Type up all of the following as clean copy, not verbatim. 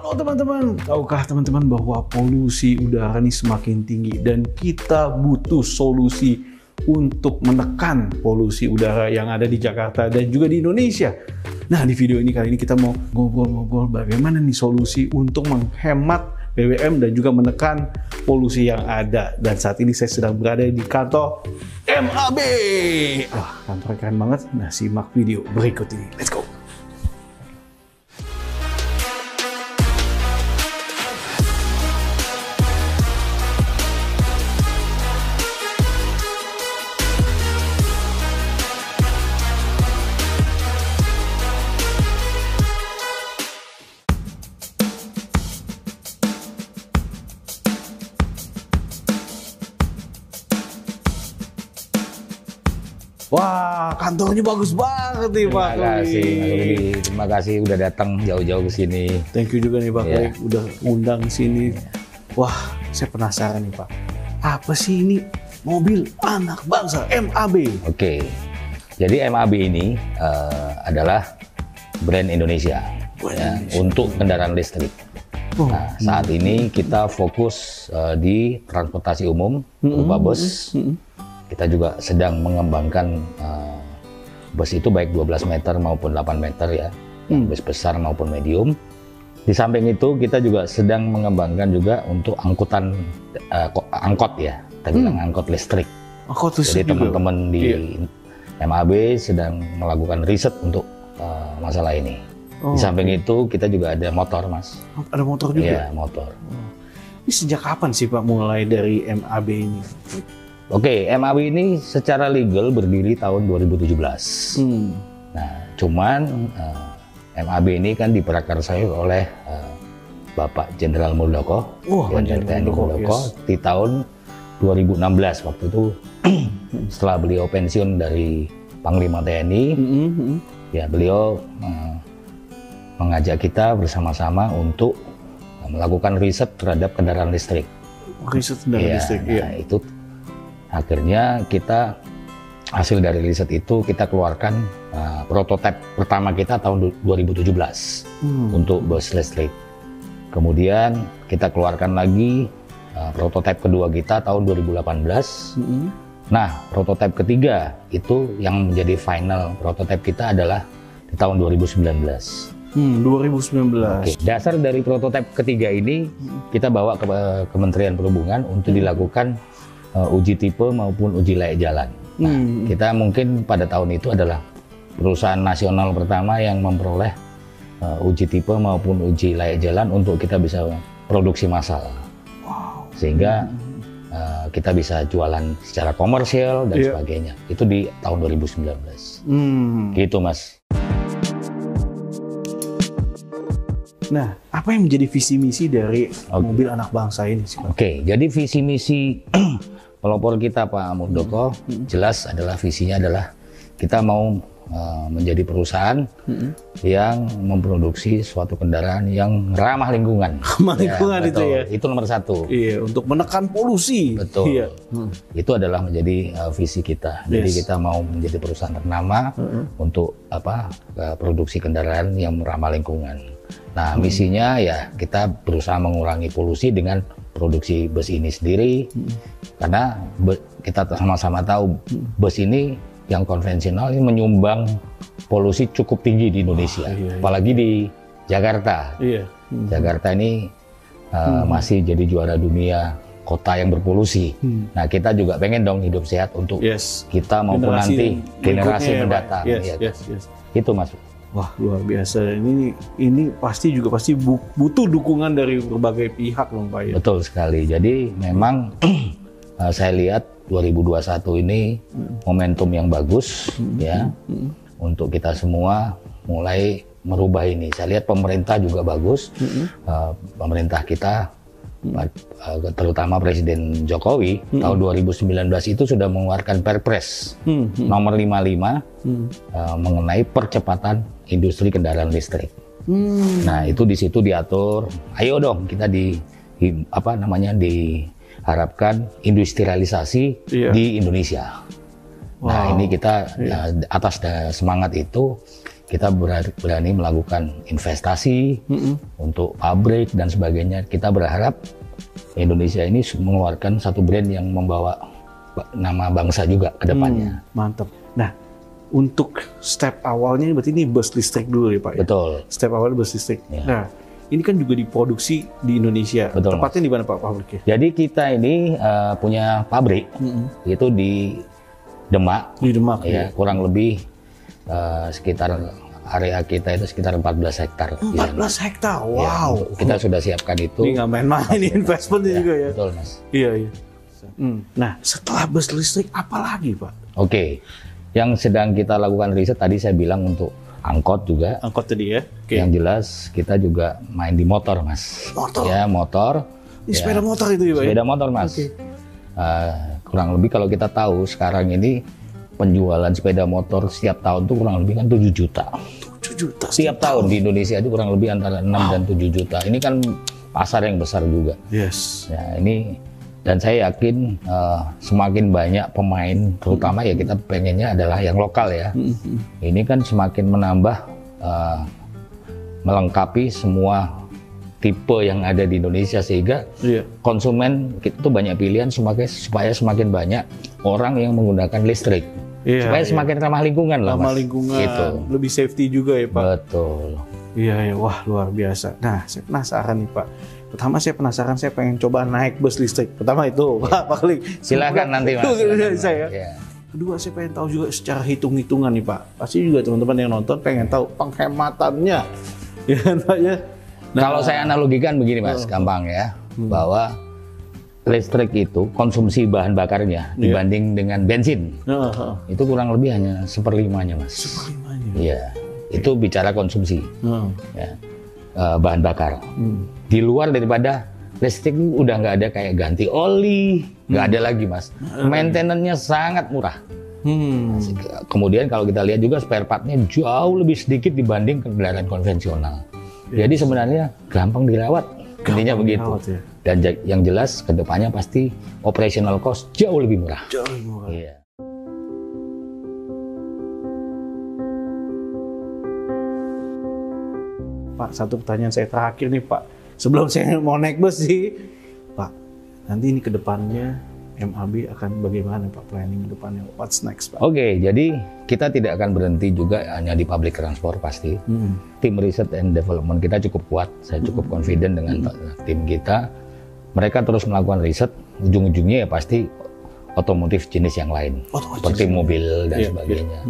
Halo teman-teman, tahukah teman-teman bahwa polusi udara ini semakin tinggi dan kita butuh solusi untuk menekan polusi udara yang ada di Jakarta dan juga di Indonesia. Nah, di video ini kali ini kita mau ngobrol-ngobrol bagaimana nih solusi untuk menghemat BBM dan juga menekan polusi yang ada. Dan saat ini saya sedang berada di kantor MAB. Wah, kantor keren banget. Nah, simak video berikut ini. Let's go. Wah, kantornya bagus banget nih Pak. Terima kasih udah datang jauh-jauh ke sini. Thank you juga nih Pak Klik udah undang ke sini. Wah, saya penasaran nih Pak. Apa sih ini mobil anak bangsa MAB? Oke, jadi MAB ini adalah brand Indonesia untuk kendaraan listrik. Nah, saat ini kita fokus di transportasi umum, berupa bus. Kita juga sedang mengembangkan bus itu baik 12 meter maupun 8 meter ya, bus besar maupun medium. Di samping itu kita juga sedang mengembangkan juga untuk angkutan angkot ya, kita bilang angkot listrik. Jadi teman-teman di MAB sedang melakukan riset untuk masalah ini. Di samping itu kita juga ada motor, Mas. Ada motor juga? Iya, motor. Ini sejak kapan sih Pak mulai dari MAB ini? Oke, MAB ini secara legal berdiri tahun 2017. Nah, cuman MAB ini kan diprakarsai oleh Bapak Jenderal Muldoko, Jenderal TNI Muldoko di tahun 2016. Waktu itu setelah beliau pensiun dari Panglima TNI, ya beliau mengajak kita bersama-sama untuk melakukan riset terhadap kendaraan listrik. Riset kendaraan listrik, nah, itu akhirnya kita hasil dari riset itu kita keluarkan prototipe pertama kita tahun 2017 untuk bus listrik. Kemudian kita keluarkan lagi prototipe kedua kita tahun 2018. Nah, prototipe ketiga itu yang menjadi final prototipe kita adalah di tahun 2019. 2019. Oke. Dasar dari prototipe ketiga ini kita bawa ke Kementerian Perhubungan untuk dilakukan uji tipe maupun uji layak jalan. Nah, kita mungkin pada tahun itu adalah perusahaan nasional pertama yang memperoleh uji tipe maupun uji layak jalan untuk kita bisa produksi massal. Sehingga kita bisa jualan secara komersial dan sebagainya. Itu di tahun 2019. Gitu, Mas. Nah, apa yang menjadi visi misi dari mobil anak bangsa ini sih Pak? Oke, jadi visi misi pelopor kita Pak Muldoko jelas adalah visinya adalah kita mau menjadi perusahaan yang memproduksi suatu kendaraan yang ramah lingkungan. Ramah lingkungan itu ya. Itu nomor satu. Iya, untuk menekan polusi. Betul. Iya. Itu adalah menjadi visi kita. Jadi kita mau menjadi perusahaan ternama untuk produksi kendaraan yang ramah lingkungan. Nah, misinya ya kita berusaha mengurangi polusi dengan produksi bus ini sendiri. Karena kita sama-sama tahu bus ini yang konvensional ini menyumbang polusi cukup tinggi di Indonesia. Apalagi di Jakarta. Jakarta ini masih jadi juara dunia kota yang berpolusi. Nah, kita juga pengen dong hidup sehat untuk kita maupun nanti generasi mendatang. Itu Mas. Wah, luar biasa. Ini pasti butuh dukungan dari berbagai pihak dong Pak ya. Betul sekali. Jadi memang saya lihat 2021 ini momentum yang bagus ya untuk kita semua mulai merubah ini. Saya lihat pemerintah juga bagus. Pemerintah kita terutama Presiden Jokowi tahun 2019 itu sudah mengeluarkan Perpres nomor 55 mengenai percepatan industri kendaraan listrik. Nah, itu di situ diatur, ayo dong kita diharapkan industrialisasi di Indonesia. Nah, ini kita atas semangat itu kita berani melakukan investasi untuk pabrik dan sebagainya. Kita berharap Indonesia ini mengeluarkan satu brand yang membawa nama bangsa juga ke depannya. Mantap. Nah, untuk step awalnya berarti ini bus listrik dulu ya Pak ya? Betul. Step awalnya bus listrik. Ya. Nah, ini kan juga diproduksi di Indonesia. Betul, tepatnya di mana Pak pabriknya? Jadi kita ini punya pabrik, itu di Demak. Di Demak ya. Kurang lebih sekitar area kita itu sekitar 14 hektar. 14 hektar, wow. Ya, kita sudah siapkan itu. Ini nggak main-main, ini investmentnya juga ya. Betul Mas. Iya, iya. Nah, setelah bus listrik apa lagi Pak? Oke, yang sedang kita lakukan riset tadi saya bilang untuk angkot juga. Angkot tadi ya. Yang jelas kita juga main di motor Mas. Motor? Ya motor. Ini sepeda motor itu ya Pak? Sepeda motor Mas. Kurang lebih kalau kita tahu sekarang ini penjualan sepeda motor setiap tahun tuh kurang lebih kan 7 juta. 7 juta setiap tahun di Indonesia itu kurang lebih antara 6 dan 7 juta. Ini kan pasar yang besar juga. Yes. Ya, ini dan saya yakin semakin banyak pemain, terutama ya kita pengennya adalah yang lokal ya. Ini kan semakin menambah melengkapi semua tipe yang ada di Indonesia sehingga konsumen itu banyak pilihan supaya semakin banyak orang yang menggunakan listrik. Supaya semakin ramah lingkungan lah Mas. Ramah lingkungan, gitu. Lebih safety juga ya Pak. Betul. Iya, wah luar biasa. Nah, saya penasaran nih Pak. Pertama saya penasaran, saya pengen coba naik bus listrik. Pertama itu Pak Klik. Silakan nanti Mas. Saya. Kedua saya pengen tahu juga secara hitung-hitungan nih Pak. Pasti juga teman-teman yang nonton pengen tahu penghematannya. Ya kan Pak ya. Nah, kalau saya analogikan begini Mas, gampang ya. Bahwa listrik itu konsumsi bahan bakarnya dibanding dengan bensin itu kurang lebih hanya 1/5-nya Mas. 1/5-nya? Iya, itu bicara konsumsi ya, bahan bakar. Di luar daripada listrik udah nggak ada kayak ganti oli, nggak ada lagi Mas. Maintenance-nya sangat murah. Kemudian kalau kita lihat juga spare part-nya jauh lebih sedikit dibanding kendaraan konvensional. Jadi sebenarnya gampang dirawat. Intinya begitu. Ya. Dan yang jelas kedepannya pasti operational cost jauh lebih murah. Jauh lebih murah. Iya. Pak, satu pertanyaan saya terakhir nih Pak. Sebelum saya mau naik bus sih, Pak. Nanti ini kedepannya MAB akan bagaimana Pak planning kedepannya? What's next Pak? Oke, jadi kita tidak akan berhenti juga hanya di public transport pasti. Tim research and development kita cukup kuat. Saya cukup confident dengan tim kita. Mereka terus melakukan riset. Ujung-ujungnya ya pasti otomotif jenis yang lain, seperti mobil dan sebagainya.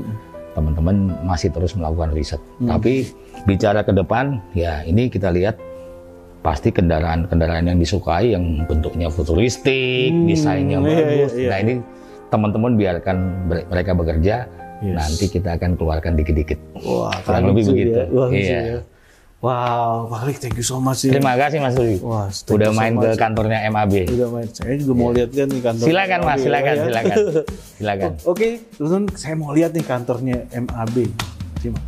Teman-teman masih terus melakukan riset. Tapi bicara ke depan, ya ini kita lihat pasti kendaraan-kendaraan yang disukai yang bentuknya futuristik, desainnya bagus. Nah ini teman-teman biarkan mereka bekerja, nanti kita akan keluarkan dikit-dikit. Wah, kurang lebih begitu. Iya. Wow, Pak Klik, thank you so much. Terima kasih Mas Rudi. Udah main ke kantornya MAB. Udah main. Saya juga mau lihat kan nih kantor. Silakan Mas, silakan. Oke, teman-teman, saya mau lihat nih kantornya MAB. Simak.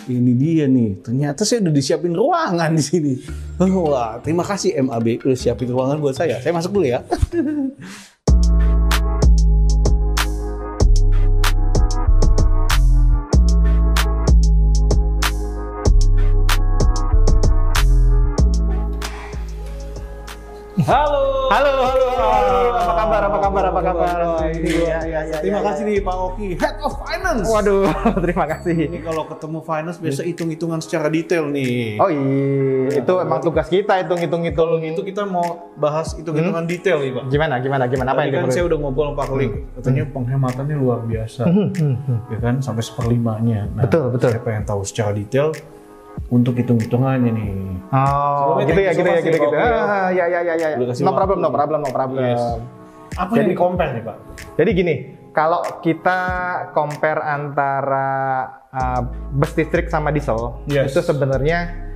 Ini dia nih, ternyata saya udah disiapin ruangan di sini. Wah, terima kasih MAB udah siapin ruangan buat saya. Saya masuk dulu ya. Halo. Apa kabar? Terima kasih nih Pak Oki, Head of Finance. Waduh, terima kasih. Ini kalau ketemu finance biasa hitung-hitungan secara detail nih. Oh iya, itu emang tugas kita hitung-hitung. Itu kita mau bahas hitung-hitungan detail nih Pak. Gimana? Apa yang kan saya udah ngobrol sama Pak Klik, katanya penghematannya luar biasa, ya kan sampai 1/5-nya. Nah, betul. Saya pengen tahu secara detail untuk hitung-hitungannya nih. Oh, gitu ya. Ya. No problem. Yes. Apa yang di-compare nih Pak? Jadi gini, kalau kita compare antara bus listrik sama diesel, itu sebenarnya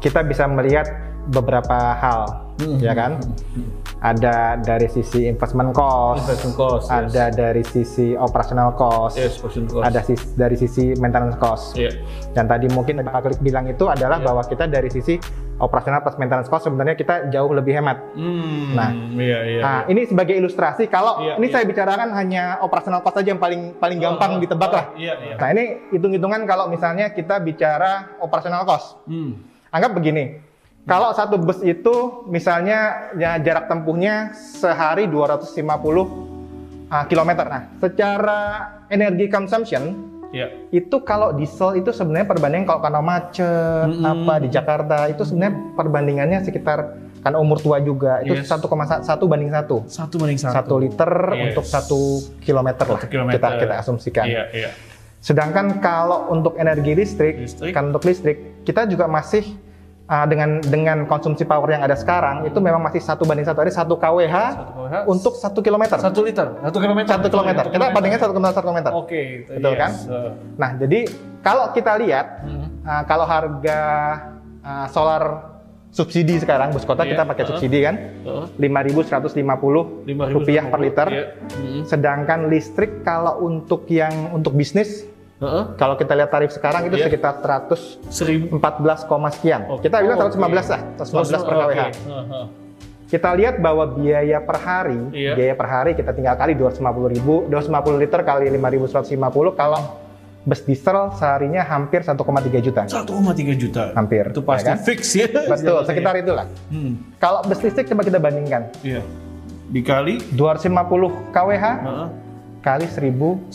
kita bisa melihat beberapa hal, ya kan? Ada dari sisi investment cost, ada dari sisi operational cost, ada dari sisi maintenance cost. Dan tadi mungkin Pak Klik bilang itu adalah bahwa kita dari sisi operasional plus maintenance cost sebenarnya kita jauh lebih hemat. Ini sebagai ilustrasi kalau ini saya bicarakan hanya operasional cost aja yang paling gampang ditebak lah. Nah, ini hitung-hitungan kalau misalnya kita bicara operasional cost. Anggap begini. Kalau satu bus itu misalnya ya, jarak tempuhnya sehari 250 km. Nah, secara energy consumption itu kalau diesel itu sebenarnya perbandingan kalau karena macet di Jakarta itu sebenarnya perbandingannya sekitar karena umur tua juga itu 1,1 banding 1. 1 liter untuk 1 kilometer lah kita asumsikan. Sedangkan kalau untuk energi listrik, kan untuk listrik kita juga masih dengan konsumsi power yang ada sekarang itu memang masih 1 banding 1, ada 1 kWh untuk 1 kilometer. 1 liter, 1 kilometer. 1 kilometer. Kita bandingkan 1 kilometer. Oke, betul kan? Nah, jadi kalau kita lihat kalau harga solar subsidi sekarang bus kota kita pakai subsidi kan, Rp5.150 per liter. Sedangkan listrik kalau untuk bisnis kalau kita lihat tarif sekarang itu sekitar 114, sekian. Kita bilang 115 lah, 115 per kWh. Kita lihat bahwa biaya per hari kita tinggal kali 250 liter kali 5.150 kalau bus diesel seharinya hampir 1,3 juta. 1,3 juta. Hampir. Itu pasti fix ya. Betul, sekitar itulah. Kalau bus listrik coba kita bandingkan. Dikali 250 kWh. Kali 1.115.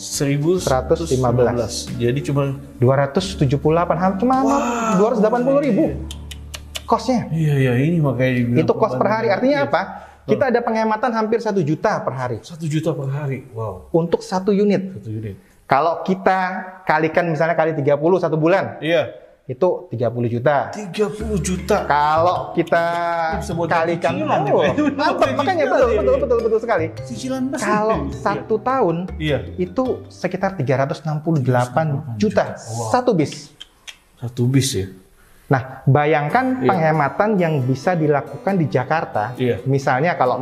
Jadi cuma 278, cuma 280.000 kosnya. Iya, ini makanya itu kos per hari. Artinya apa? Kita ada penghematan hampir 1 juta per hari. 1 juta per hari. Wow. Untuk 1 unit. Kalau kita kalikan misalnya kali 30 1 bulan. Itu 30 juta. 30 juta. Kalau kita kalikan makanya betul sekali. Cicilan bus. Kalau 1 tahun itu sekitar 368 juta. Satu bis. Satu bis ya. Nah, bayangkan penghematan yang bisa dilakukan di Jakarta. Misalnya kalau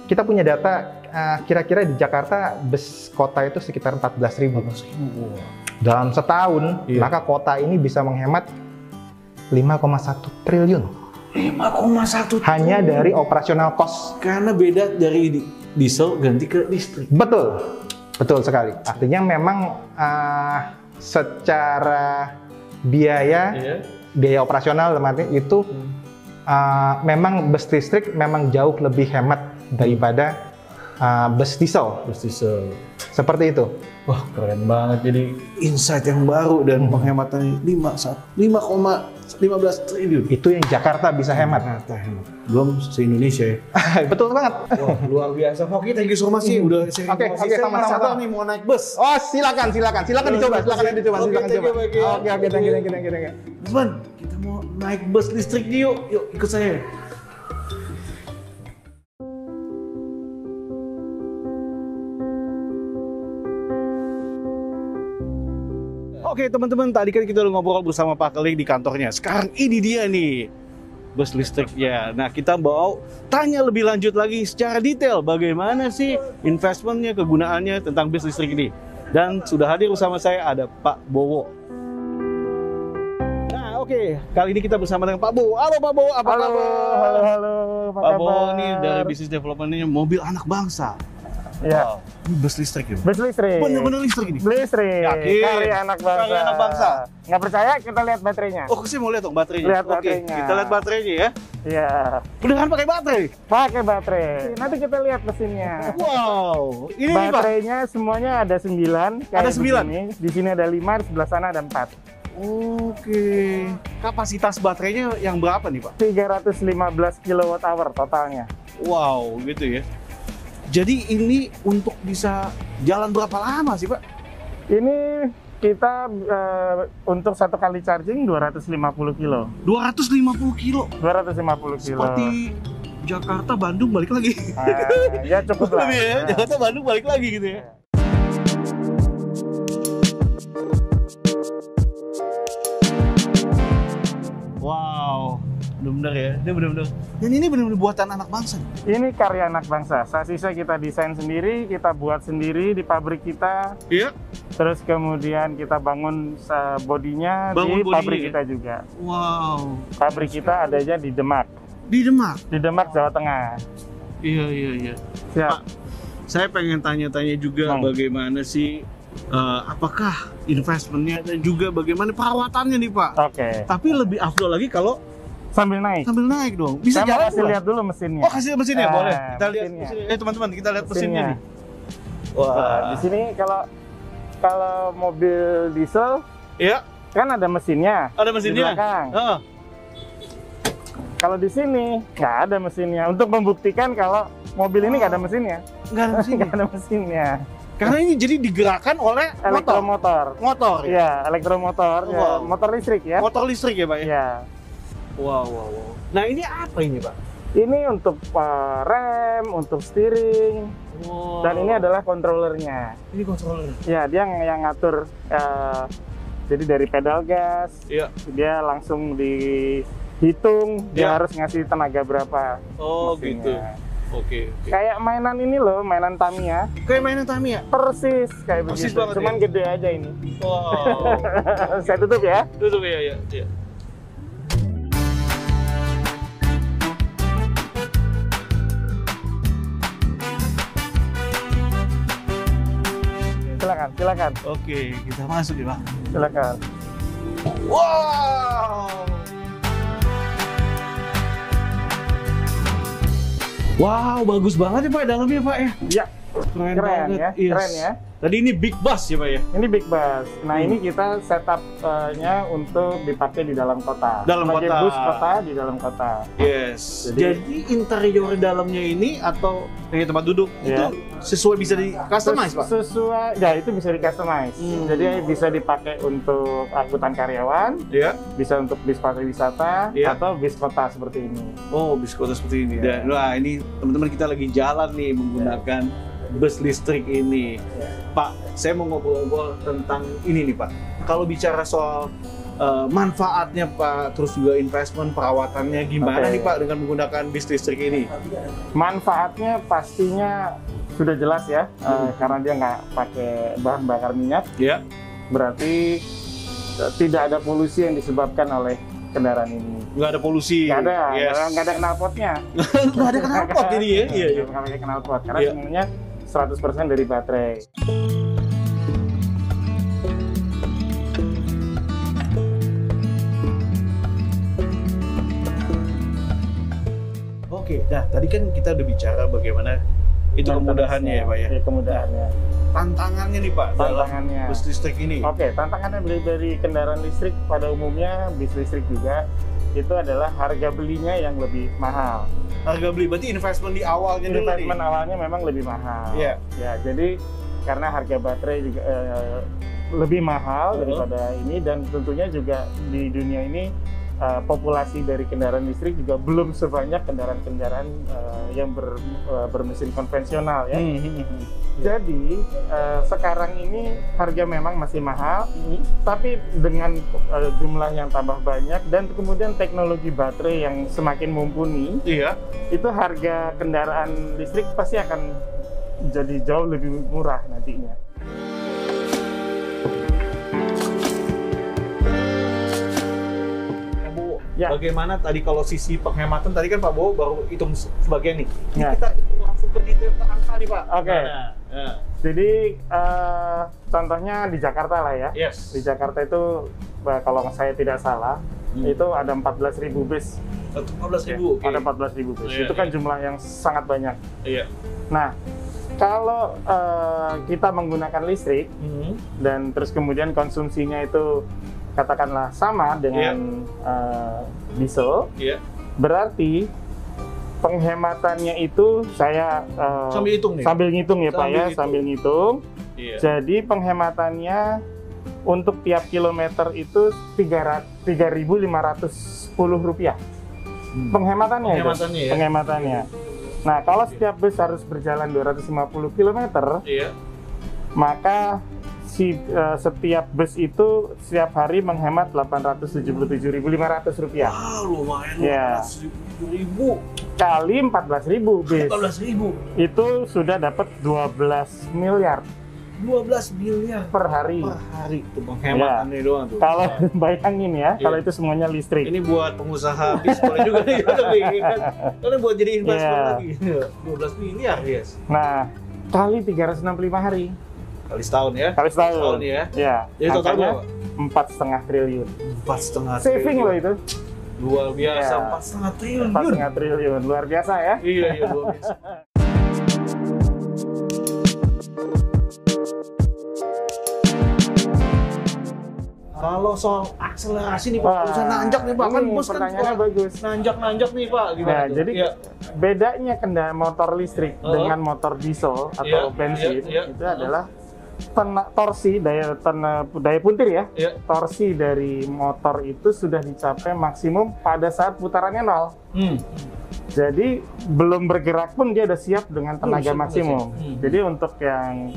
kita punya data kira-kira di Jakarta bus kota itu sekitar 14.000. Dalam setahun, maka kota ini bisa menghemat 5,1 triliun. 5,1 hanya dari operasional cost. Karena beda dari diesel ganti ke listrik. Betul sekali. Artinya memang secara biaya operasional itu memang bus listrik memang jauh lebih hemat daripada bus diesel. Seperti itu. Wah, keren banget. Jadi insight yang baru dan penghematannya 5,15 triliun. Itu yang Jakarta bisa hemat. Belum se-Indonesia ya. Betul banget. Wah, luar biasa. Oke, thank you so much sih. Udah Oke, sama-sama nih mau naik bus. Oh, silakan dicoba. Oke, thank you. Teman, kita mau naik bus listrik yuk ikut saya. Oke teman-teman, tadi kan kita udah ngobrol bersama Pak Keling di kantornya. Sekarang ini dia nih, bus listriknya. Nah, kita mau tanya lebih lanjut lagi secara detail bagaimana sih investmentnya, kegunaannya tentang bus listrik ini. Dan sudah hadir bersama saya ada Pak Bowo. Nah, oke, kali ini kita bersama dengan Pak Bowo. Halo Pak Bowo, apa kabar? Halo, Pak Bowo ini dari bisnis development-nya mobil anak bangsa. Iya. Ini bus listrik ya? Bus listrik. Bener-bener listrik ini? Listrik. Yakin? Karya anak bangsa. Nggak percaya, kita lihat baterainya. Oh, saya mau lihat dong baterainya. Lihat baterainya. Kita lihat baterainya ya. Iya. Beneran pakai baterai? Pakai baterai. Nanti kita lihat mesinnya. Wow. Ini baterainya nih, semuanya ada 9. Ada 9? Di sini ada 5, di sebelah sana ada 4. Oke. Kapasitas baterainya yang berapa nih, Pak? 315 kWh totalnya. Wow, gitu ya. Jadi ini untuk bisa jalan berapa lama sih, Pak? Ini kita untuk satu kali charging 250 kilo. 250 kilo? 250 kilo. Seperti Jakarta, Bandung balik lagi. Ya cukup lah. Ya, Jakarta, Bandung balik lagi gitu ya. Wow. benar-benar ya. Ini benar-benar. Dan ini benar-benar buatan anak bangsa. Ini karya anak bangsa. Sasisnya kita desain sendiri, kita buat sendiri di pabrik kita. Iya. Terus kemudian kita bangun bodinya di pabrik kita juga. Wow. Pabrik kita adanya di Demak. Di Demak? Di Demak, Jawa Tengah. Iya. Siap. Pak, saya pengen tanya-tanya juga bagaimana sih, apakah investmentnya dan juga bagaimana perawatannya nih Pak? Oke. Tapi lebih afdol lagi kalau sambil naik. Sambil naik dong. Bisa saya jalan kasih lihat dulu mesinnya. Oh, kasih mesinnya boleh. Kita lihat mesinnya. Teman-teman, kita lihat mesinnya nih. Wah, di sini kalau mobil diesel, iya, kan ada mesinnya. Ada mesinnya. Di belakang. Kalau di sini nggak ada mesinnya. Untuk membuktikan kalau mobil ini nggak ada mesinnya. Nggak ada mesinnya. Nggak ada mesinnya. Karena ini jadi digerakkan oleh elektromotor. Motor ya? Iya, elektromotor. Wow. Ya, motor listrik ya. Motor listrik ya Pak ya? Iya. Wow. Nah ini apa ini Pak? Ini untuk rem, untuk steering. Wow. Dan ini adalah controllernya. Ini controller? Ya, dia yang ngatur. Jadi dari pedal gas, dia langsung dihitung, dia harus ngasih tenaga berapa. Oh mesinnya. Gitu. Oke. Kayak mainan ini loh, mainan Tamiya. Kayak mainan Tamiya? Persis kayak persis begitu. Banget, cuman gede aja ini. Wow. Saya tutup ya. Tutup ya. Silakan. Oke, kita masuk ya Pak. Silakan. Wow, bagus banget ya Pak dalamnya Pak ya. Iya. Keren banget. Ya. Yes. Keren ya. Tadi ini big bus ya Pak ya? Ini big bus. Nah ini kita setup-nya untuk dipakai di dalam kota. Sebagai bus kota di dalam kota. Yes. Jadi interior dalamnya ini atau tempat duduk itu sesuai bisa di customize Pak? Sesuai, ya itu bisa di customize. Jadi bisa dipakai untuk angkutan karyawan, bisa untuk bis pariwisata atau bis kota seperti ini. Oh, bis kota seperti ini. Dan wah ini teman-teman kita lagi jalan nih menggunakan bus listrik ini. Pak, saya mau ngobrol-ngobrol tentang ini nih Pak. Kalau bicara soal manfaatnya Pak, terus juga investment perawatannya gimana nih Pak dengan menggunakan bis listrik ini? Manfaatnya pastinya sudah jelas ya, karena dia nggak pakai bahan bakar minyak. Ya. Berarti tidak ada polusi yang disebabkan oleh kendaraan ini. Nggak ada polusi. Nggak ada knalpotnya. Nggak ada knalpot ini ya? Iya. Nggak pakai knalpot karena sebenarnya 100% dari baterai. Oke, nah tadi kan kita udah bicara bagaimana itu kemudahannya ya Pak ya? Kemudahannya. Tantangannya nih Pak, tantangannya bus listrik ini. Oke, tantangannya dari kendaraan listrik pada umumnya, bis listrik juga, itu adalah harga belinya yang lebih mahal. Harga beli berarti investment di awalnya dulu. Investment awalnya memang lebih mahal. Iya. Ya, jadi karena harga baterai juga lebih mahal daripada ini, dan tentunya juga di dunia ini populasi dari kendaraan listrik juga belum sebanyak kendaraan-kendaraan yang bermesin konvensional ya. Jadi sekarang ini harga memang masih mahal, tapi dengan jumlah yang tambah banyak dan kemudian teknologi baterai yang semakin mumpuni, itu harga kendaraan listrik pasti akan jadi jauh lebih murah nantinya. Ya. Bagaimana tadi kalau sisi penghematan tadi kan Pak Bowo baru hitung sebagian nih. Ini kita hitung langsung ke detail angka nih Pak. Oke. Jadi contohnya di Jakarta lah ya. Yes. Di Jakarta itu kalau saya tidak salah itu ada 14.000 bis. 14.000. Ada 14.000 bis. Itu kan jumlah yang sangat banyak. Iya. Nah, kalau kita menggunakan listrik dan terus kemudian konsumsinya itu katakanlah sama dengan diesel, berarti penghematannya itu saya sambil ngitung ya Pak ya, sambil ngitung. Jadi penghematannya untuk tiap kilometer itu 3.510 rupiah. Penghematannya. Penghematannya. Nah, kalau setiap bus harus berjalan 250 km, maka setiap bus itu setiap hari menghemat Rp877.500. Wah, lumayan. Ya. 7.000 kali 14.000 bis. 14.000. Itu sudah dapat 12 miliar 12 miliar per hari. Per hari itu penghematannya doang tuh. Kalau bayangin ya, kalau itu semuanya listrik. Ini buat pengusaha bis boleh juga nih, kan? Karena buat jadi investor lagi. 12 miliar, yes. Nah, kali 365 hari. Kali setahun ya? Kali setahun. Setahun ya? Ya. Jadi totalnya 4,5 triliun. 4,5 Saving loh itu. Luar biasa, 4,5 triliun. 4,5 triliun, luar biasa ya? Iya, luar biasa. Kalau soal akselerasi nih Pak, bisa nanjak nih Pak, kan bus kan bagus. Nanjak nih Pak, gimana nah, tuh? Jadi bedanya kendaraan motor listrik dengan motor diesel atau bensin itu adalah torsi, daya puntir ya. Torsi dari motor itu sudah dicapai maksimum pada saat putarannya 0. Jadi belum bergerak pun dia udah siap dengan tenaga maksimum. Jadi untuk yang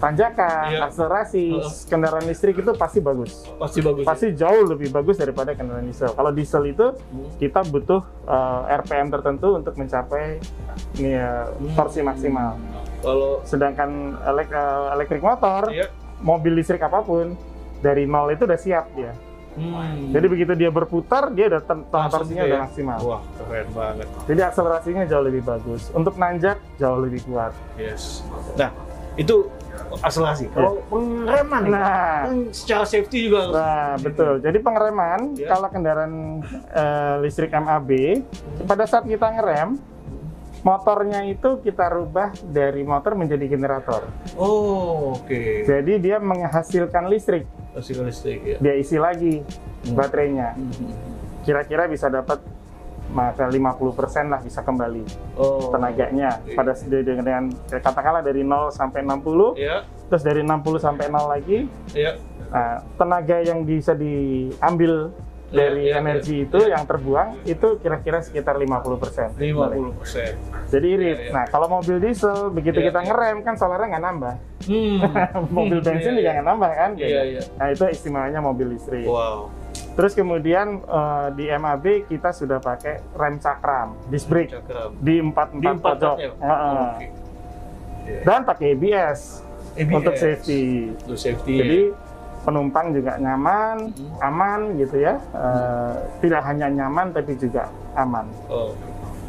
tanjakan, akselerasi, kendaraan listrik itu pasti bagus. Pasti bagus. Pasti jauh lebih bagus daripada kendaraan diesel. Kalau diesel itu kita butuh RPM tertentu untuk mencapai torsi maksimal. Kalau sedangkan elektrik motor, mobil listrik apapun dari 0 itu udah siap dia. Jadi begitu dia berputar, dia udah torsinya udah maksimal. Wah, keren banget. Jadi akselerasinya jauh lebih bagus. Untuk nanjak jauh lebih kuat. Yes. Nah, itu akselerasi. Kalau pengereman, kan secara safety juga. Nah, betul. Jadi pengereman, kalau kendaraan listrik MAB, pada saat kita ngerem, motornya itu kita rubah dari motor menjadi generator. Oh, oke. Jadi dia menghasilkan listrik. Hasilkan listrik ya. Dia isi lagi baterainya. Kira-kira bisa dapat 50% lah bisa kembali tenaganya. Pada dengan katakanlah dari 0 sampai 60, terus dari 60 sampai 0 lagi. Nah, tenaga yang bisa diambil dari energi itu yang terbuang itu kira-kira sekitar 50%. 50%. Jadi irit. Nah, kalau mobil diesel begitu kita ngerem kan solarnya nggak nambah. Mobil bensin juga nggak nambah kan? Nah, itu istimewanya mobil listrik. Wow. Terus kemudian di MAB kita sudah pakai rem cakram, disc brake di empat pojok. Dan pakai ABS untuk safety. Jadi penumpang juga nyaman, aman gitu ya. Tidak hanya nyaman tapi juga aman.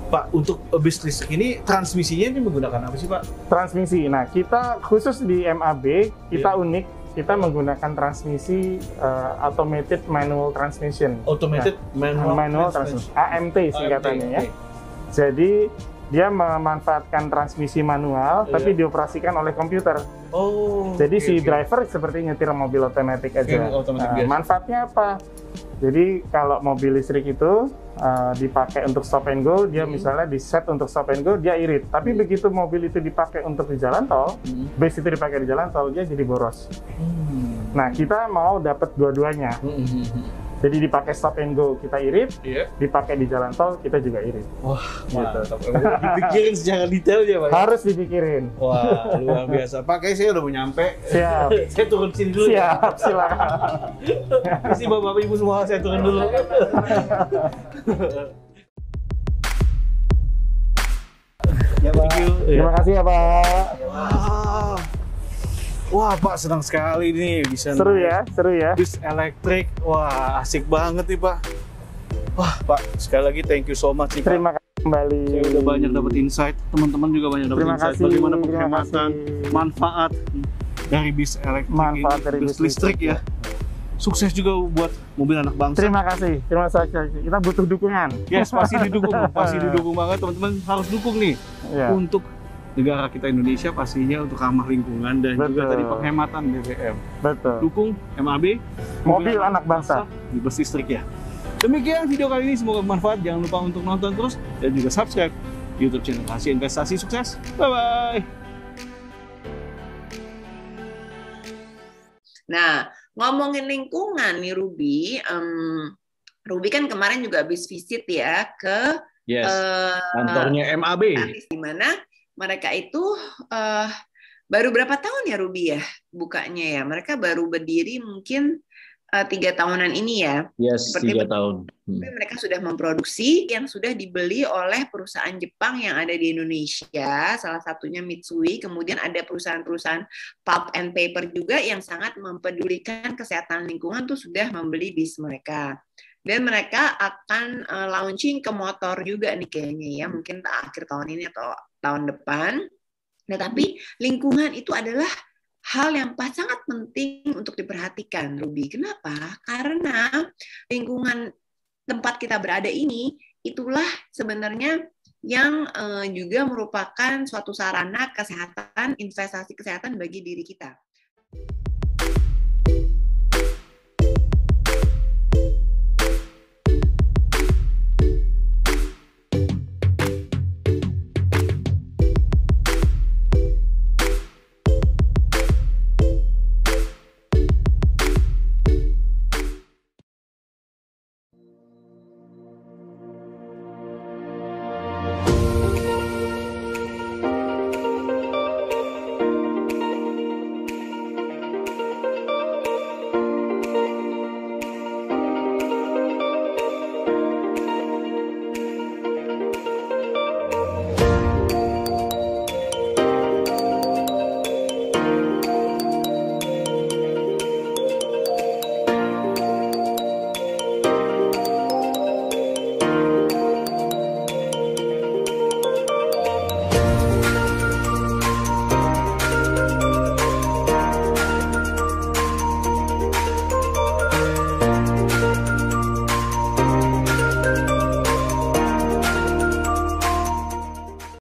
Pak, untuk bis listrik ini transmisinya ini menggunakan apa sih Pak? Transmisi. Nah, kita khusus di MAB kita unik. Kita menggunakan transmisi automated manual transmission. Automated manual transmission. AMT singkatannya ya. Jadi dia memanfaatkan transmisi manual tapi dioperasikan oleh komputer. Jadi si driver seperti nyetir mobil otomatis aja. Manfaatnya apa? Jadi kalau mobil listrik itu dipakai untuk stop and go, dia misalnya di set untuk stop and go, dia irit. Tapi begitu mobil itu dipakai untuk di jalan tol, bus itu dipakai di jalan tol, dia jadi boros. Nah, kita mau dapat dua-duanya. Jadi dipakai stop and go kita irit, dipakai di jalan tol kita juga irit. Wah, mantap. Dipikirin secara detailnya Pak. Harus dipikirin. Wah, luar biasa. Pakai saya udah mau nyampe. Siap. Saya turun sini dulu. Siap, silakan. Isi bapak-bapak ibu semua saya turun dulu. Ya, Pak. Terima kasih ya Pak. Wah Pak, senang sekali nih bisa seru ya bis elektrik. Wah, asik banget nih Pak. Wah Pak, sekali lagi thank you so much nih Pak. Terima kasih kembali. Saya udah banyak dapat insight, teman-teman juga banyak dapat insight bagaimana penghematan, manfaat dari bis elektrik, bis listrik ya. Sukses juga buat mobil anak bangsa. Terima kasih. Kita butuh dukungan. Yes, pasti didukung, pasti didukung banget teman-teman, harus dukung nih untuk negara kita Indonesia, pastinya untuk ramah lingkungan dan juga tadi penghematan BBM. Betul. Dukung MAB, mobil anak bangsa di bus listrik ya. Demikian video kali ini, semoga bermanfaat. Jangan lupa untuk nonton terus dan juga subscribe YouTube channel Hasil Investasi. Sukses. Bye bye. Nah, ngomongin lingkungan nih Ruby, Ruby kan kemarin juga habis visit ya ke kantornya MAB. Di mana mereka itu baru berapa tahun ya Ruby ya bukanya ya? Mereka baru berdiri mungkin 3 tahunan ini ya. Yes, Seperti 3 tahun. mereka sudah memproduksi yang sudah dibeli oleh perusahaan Jepang yang ada di Indonesia, salah satunya Mitsui. Kemudian ada perusahaan-perusahaan pulp and paper juga yang sangat mempedulikan kesehatan lingkungan tuh sudah membeli bis mereka. Dan mereka akan launching ke motor juga nih kayaknya ya, mungkin akhir tahun ini atau tahun depan. Nah, tapi lingkungan itu adalah hal yang sangat penting untuk diperhatikan, Ruby. Kenapa? Karena lingkungan tempat kita berada ini, itulah sebenarnya yang juga merupakan suatu sarana kesehatan, investasi kesehatan bagi diri kita.